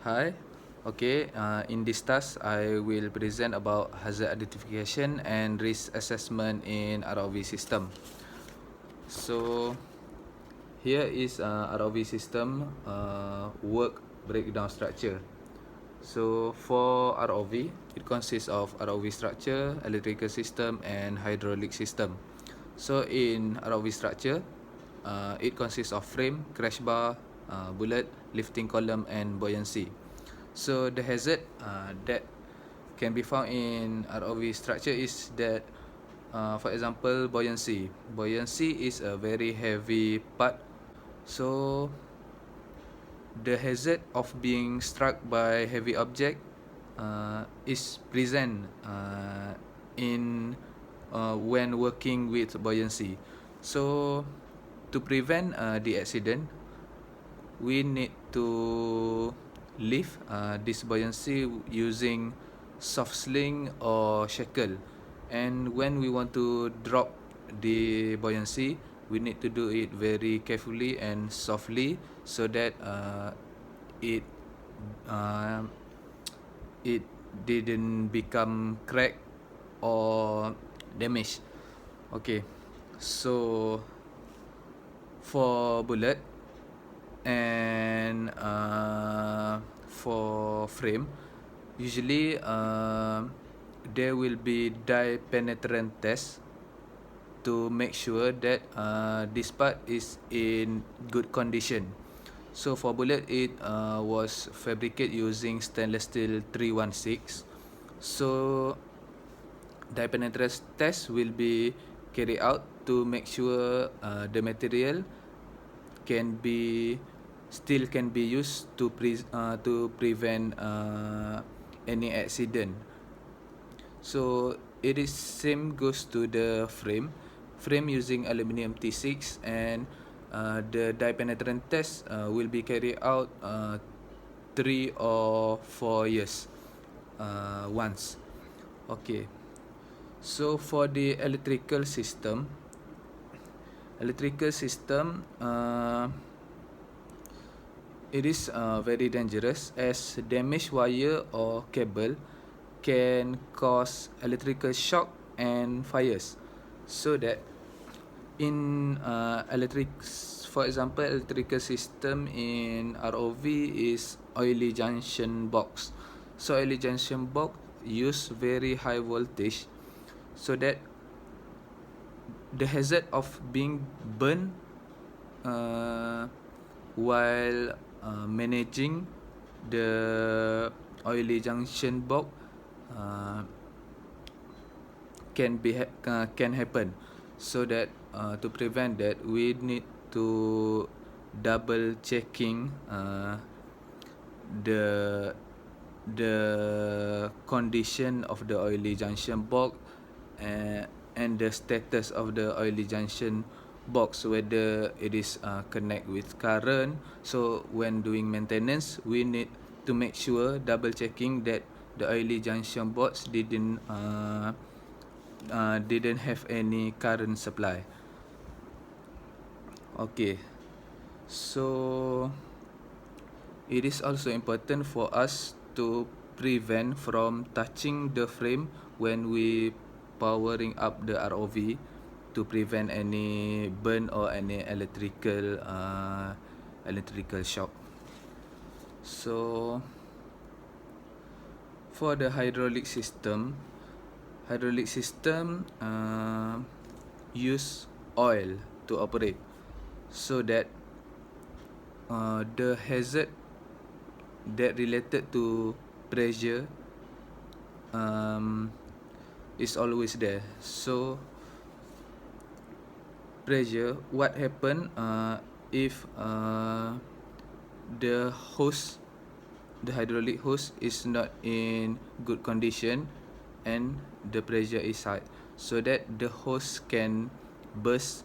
Hi. Okay, in this task, I will present about hazard identification and risk assessment in ROV system. So, here is ROV system work breakdown structure. So, for ROV, it consists of ROV structure, electrical system, and hydraulic system. So, in ROV structure, it consists of frame, crash bar, bullet, lifting column, and buoyancy. So the hazard that can be found in ROV structure is that, for example, buoyancy. Buoyancy is a very heavy part. So the hazard of being struck by heavy object is present in when working with buoyancy. So to prevent the accident, we need to lift this buoyancy using soft sling or shackle, and when we want to drop the buoyancy, we need to do it very carefully and softly so that it uh, it didn't become cracked or damaged. Okay, so for bullet and for frame, usually there will be dye penetrant test to make sure that this part is in good condition. So for bullet, it was fabricated using stainless steel 316. So dye penetrance test will be carried out to make sure the material can be used to prevent any accident. So it is same goes to the frame using aluminium T6, and the dye penetrant test will be carried out 3 or 4 years once. Okay, so for the electrical system, it is very dangerous, as damaged wire or cable can cause electrical shock and fires. So that in for example, electrical system in ROV is oily junction box. So oily junction box use very high voltage, so that the hazard of being burned while managing the oily junction box can happen. So that to prevent that, we need to double checking the condition of the oily junction box and the status of the oily junction box, whether it is connect with current. So when doing maintenance, we need to make sure double checking that the oily junction box didn't have any current supply. Okay, so it is also important for us to prevent from touching the frame when we powering up the ROV, to prevent any burn or any electrical shock. So for the hydraulic system use oil to operate, so that the hazard that related to pressure is always there. So pressure, what happen if the hydraulic hose is not in good condition and the pressure is high, so that the hose can burst,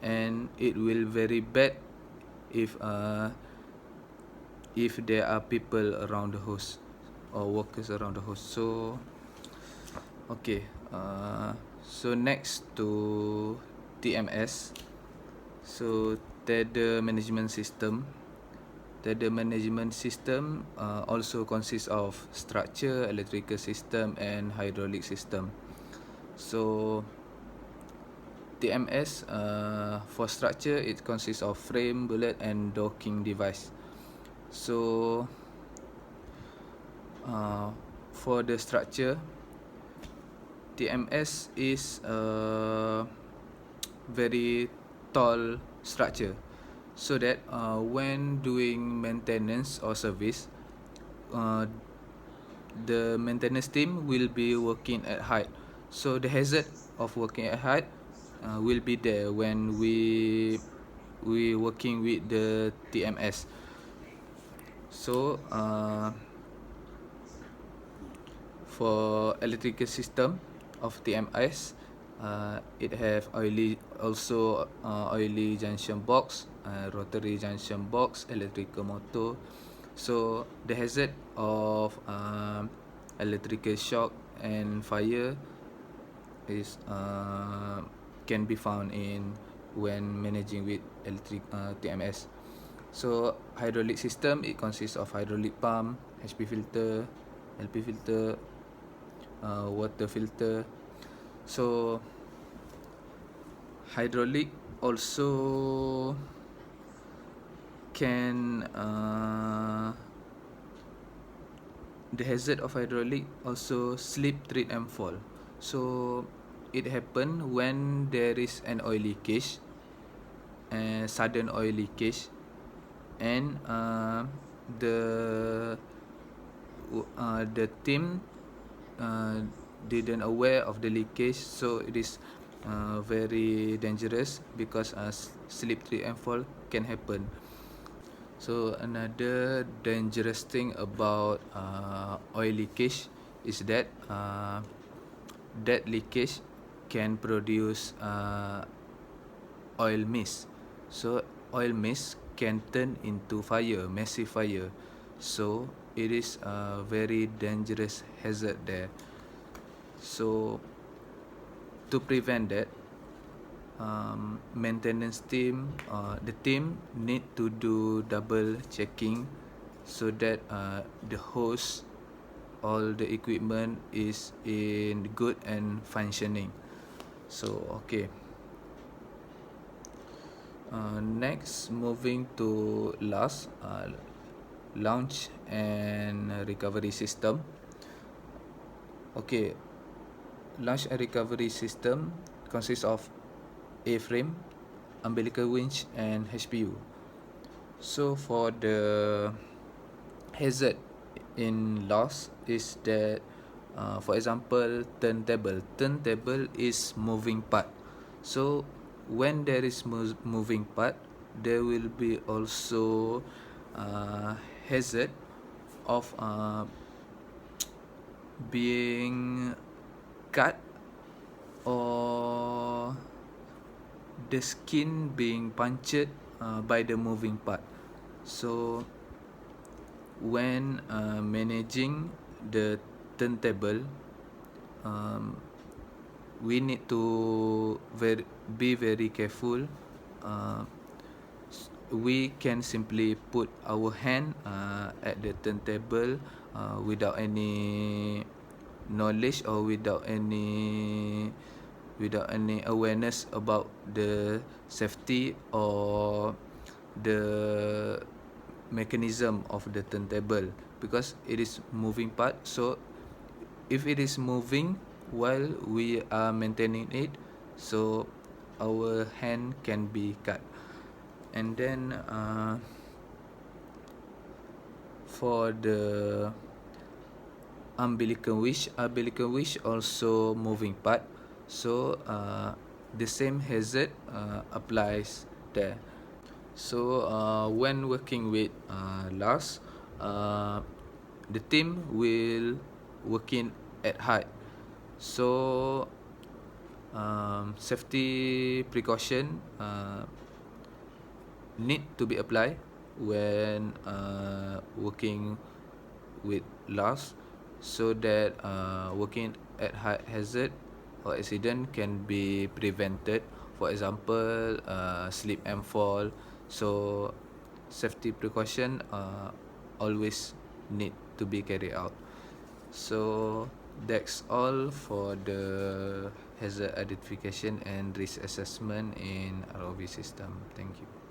and it will very bad if there are people around the hose or workers around the hose. So okay, so next to TMS, so tether management system. The management system also consists of structure, electrical system, and hydraulic system. So TMS, for structure, it consists of frame, bullet, and docking device. So for the structure, TMS is a very tall structure, so that when doing maintenance or service, the maintenance team will be working at height. So the hazard of working at height will be there when we working with the TMS. So for electrical system of TMS, it have oily junction box, rotary junction box, electrical motor. So the hazard of electrical shock and fire is can be found in when managing with electric TMS. So hydraulic system, it consists of hydraulic pump, HP filter, LP filter, water filter. So hydraulic also can the hazard of hydraulic also slip, trip, and fall. So it happen when there is an oil leakage, sudden oil leakage, and the team didn't aware of the leakage, so it is very dangerous because slip, trip, and fall can happen. So another dangerous thing about oil leakage is that that leakage can produce oil mist. So oil mist can turn into fire, massive fire. So it is a very dangerous hazard there. So to prevent that, maintenance team, the team need to do double checking so that the hose, all the equipment is in good and functioning. So okay. Next, moving to launch and recovery system. Okay, launch and recovery system consists of A-frame, umbilical winch, and HPU. So for the hazard in loss is that, for example, turntable. Turntable is moving part. So when there is moving part, there will be also hazard of being cut or the skin being punctured by the moving part. So when managing the turntable, we need to be very careful. We can simply put our hand at the turntable without any knowledge or without any awareness about the safety or the mechanism of the turntable, because it is moving part. So if it is moving while we are maintaining it, so our hand can be cut. And then for the umbilical winch also moving part, so the same hazard applies there. So when working with the team will working at height. So safety precaution need to be applied when working with LAS, so that working at height hazard or accident can be prevented. For example, slip and fall. So safety precaution always need to be carried out. So that's all for the hazard identification and risk assessment in ROV system. Thank you.